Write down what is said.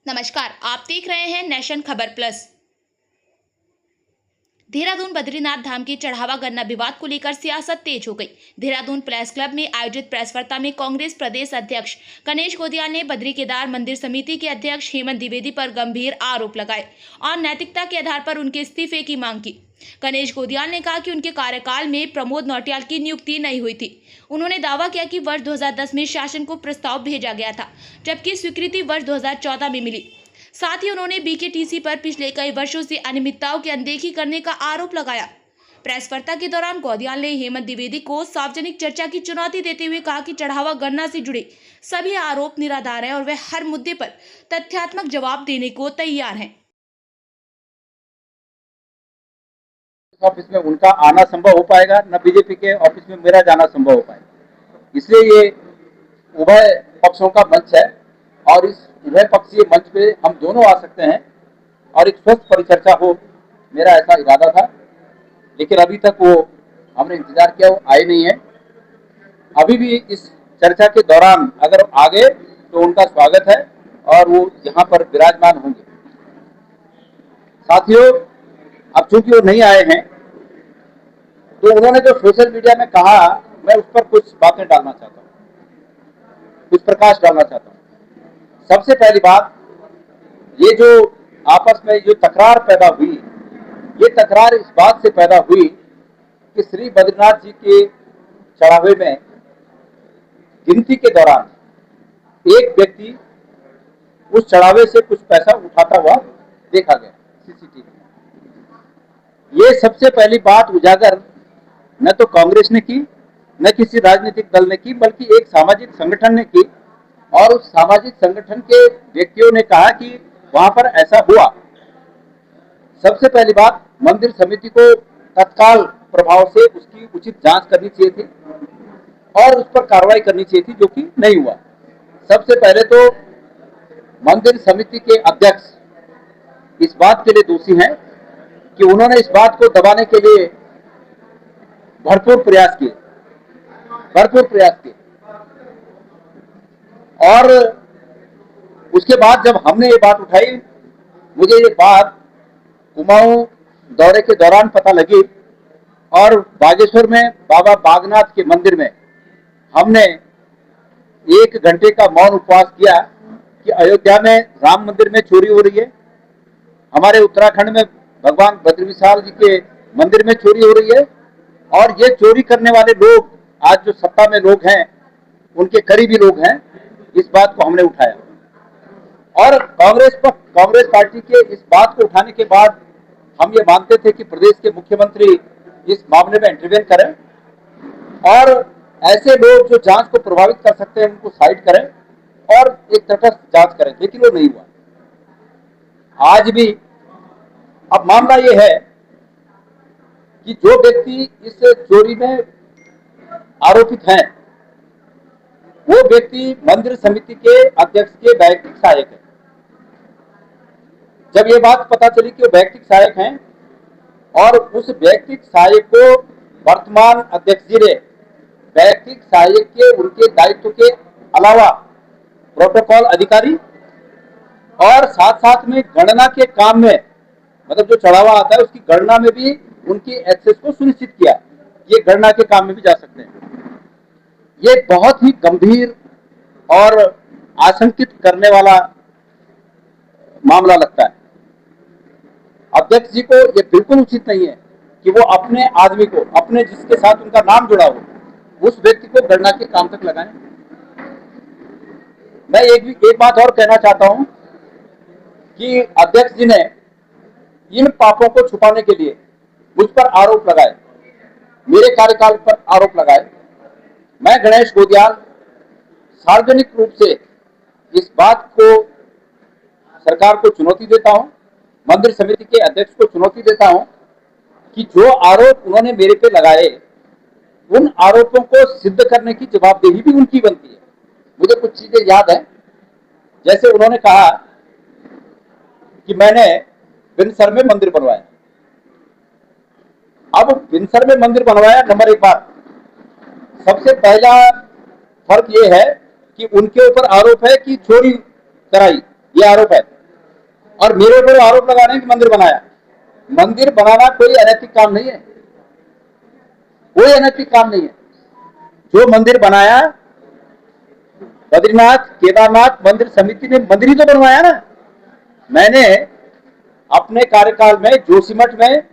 नमस्कार, आप देख रहे हैं नेशन खबर प्लस। देहरादून बद्रीनाथ धाम के चढ़ावा गन्ना विवाद को लेकर सियासत तेज हो गई। देहरादून प्रेस क्लब में आयोजित प्रेस वार्ता में कांग्रेस प्रदेश अध्यक्ष गणेश गोदियाल ने बद्री केदार मंदिर समिति के अध्यक्ष हेमंत द्विवेदी पर गंभीर आरोप लगाए और नैतिकता के आधार पर उनके इस्तीफे की मांग की। गणेश गोदियाल ने कहा कि उनके कार्यकाल में प्रमोद नौटियाल की नियुक्ति नहीं हुई थी। उन्होंने दावा किया कि वर्ष 2010 में शासन को प्रस्ताव भेजा गया था, जबकि स्वीकृति वर्ष 2014 में मिली। साथ ही उन्होंने बीकेटीसी पर पिछले कई वर्षों से अनियमितताओं की अनदेखी करने का आरोप लगाया। प्रेस वार्ता के दौरान गोदियाल ने हेमंत द्विवेदी को सार्वजनिक चर्चा की चुनौती देते हुए कहा कि चढ़ावा गन्ना से जुड़े सभी आरोप निराधार हैं और वे हर मुद्दे पर तथ्यात्मक जवाब देने को तैयार हैं। ऑफिस में उनका आना संभव हो पाएगा, न बीजेपी के ऑफिस में मेरा जाना संभव हो पाएगा। इसलिए ये उभय पक्षों का मंच है और इस उभय पक्षीय मंच पे हम दोनों आ सकते हैं और एक स्वस्थ परिचर्चा हो, मेरा ऐसा इरादा था। लेकिन अभी तक वो हमने इंतजार किया, वो आए नहीं है। अभी भी इस चर्चा के दौरान अगर आ गए तो उनका स्वागत है और वो यहाँ पर विराजमान होंगे। साथियों, अब चूंकि वो नहीं आए हैं तो उन्होंने जो सोशल मीडिया में कहा, मैं उस पर कुछ बातें डालना चाहता हूँ, कुछ प्रकाश डालना चाहता हूँ। सबसे पहली बात, ये जो आपस में जो तकरार पैदा हुई, ये तकरार इस बात से पैदा हुई कि श्री बद्रीनाथ जी के चढ़ावे में गिनती के दौरान एक व्यक्ति उस चढ़ावे से कुछ पैसा उठाता हुआ देखा गया सीसीटीवी में। ये सबसे पहली बात उजागर न तो कांग्रेस ने की, न किसी राजनीतिक दल ने की, बल्कि एक सामाजिक संगठन ने की। और उस सामाजिक संगठन के व्यक्तियों ने कहा कि वहां पर ऐसा हुआ। सबसे पहली बात, मंदिर समिति को तत्काल प्रभाव से उसकी उचित जांच करनी चाहिए थी और उस पर कार्रवाई करनी चाहिए थी, जो कि नहीं हुआ। सबसे पहले तो मंदिर समिति के अध्यक्ष इस बात के लिए दोषी हैं कि उन्होंने इस बात को दबाने के लिए भरपूर प्रयास किए और उसके बाद जब हमने ये बात उठाई, मुझे ये बात कुमाऊं दौरे के दौरान पता लगी और बागेश्वर में बाबा बागनाथ के मंदिर में हमने 1 घंटे का मौन उपवास किया कि अयोध्या में राम मंदिर में चोरी हो रही है, हमारे उत्तराखंड में भगवान बद्री विशाल जी के मंदिर में चोरी हो रही है और ये चोरी करने वाले लोग आज जो सत्ता में लोग हैं, उनके करीबी लोग हैं। इस बात को हमने उठाया और कांग्रेस पार्टी के इस बात को उठाने के बाद हम ये मानते थे कि प्रदेश के मुख्यमंत्री इस मामले में इंटरवेन करें और ऐसे लोग जो जांच को प्रभावित कर सकते हैं उनको साइड करें और एक तटस्थ जांच करें, लेकिन वो नहीं हुआ। आज भी अब मामला ये है कि जो व्यक्ति इस चोरी में आरोपित हैं, वो व्यक्ति मंदिर समिति के अध्यक्ष के वैयक्तिक सहायक है। जब ये बात पता चली कि वो वैयक्तिक सहायक हैं और उस वैयक्तिक सहायक को वर्तमान अध्यक्ष जी ने वैयक्तिक सहायक के उनके दायित्व के अलावा प्रोटोकॉल अधिकारी और साथ साथ में गणना के काम में, मतलब जो चढ़ावा आता है उसकी गणना में भी उनकी एक्सेस को सुनिश्चित किया, ये गणना के काम में भी जा सकते हैं। ये बहुत ही गंभीर और आशंकित करने वाला मामला लगता है। अध्यक्ष जी को ये बिल्कुल उचित नहीं है कि वो अपने आदमी को, अपने जिसके साथ उनका नाम जुड़ा हो, उस व्यक्ति को गणना के काम तक लगाएं। मैं एक बात और कहना चाहता हूं कि अध्यक्ष जी ने इन पापों को छुपाने के लिए मुझ पर आरोप लगाए, मेरे कार्यकाल पर आरोप लगाए। मैं गणेश गोदियाल सार्वजनिक रूप से इस बात को सरकार को चुनौती देता हूं, मंदिर समिति के अध्यक्ष को चुनौती देता हूं कि जो आरोप उन्होंने मेरे पे लगाए, उन आरोपों को सिद्ध करने की जवाबदेही भी उनकी बनती है। मुझे कुछ चीजें याद है, जैसे उन्होंने कहा कि मैंने बिनसर में मंदिर बनवाया। अब बिनसर में मंदिर बनवाया, नंबर 1 बात, सबसे पहला फर्क यह है कि उनके ऊपर आरोप है कि चोरी कराई, ये आरोप है। और मेरे ऊपर आरोप लगा रहे हैं कि मंदिर बनाया। मंदिर बनाना कोई अनैतिक काम नहीं है, कोई अनैतिक काम नहीं है। जो मंदिर बनाया बद्रीनाथ केदारनाथ मंदिर समिति ने मंदिर ही तो बनवाया ना। मैंने अपने कार्यकाल में जोशीमठ में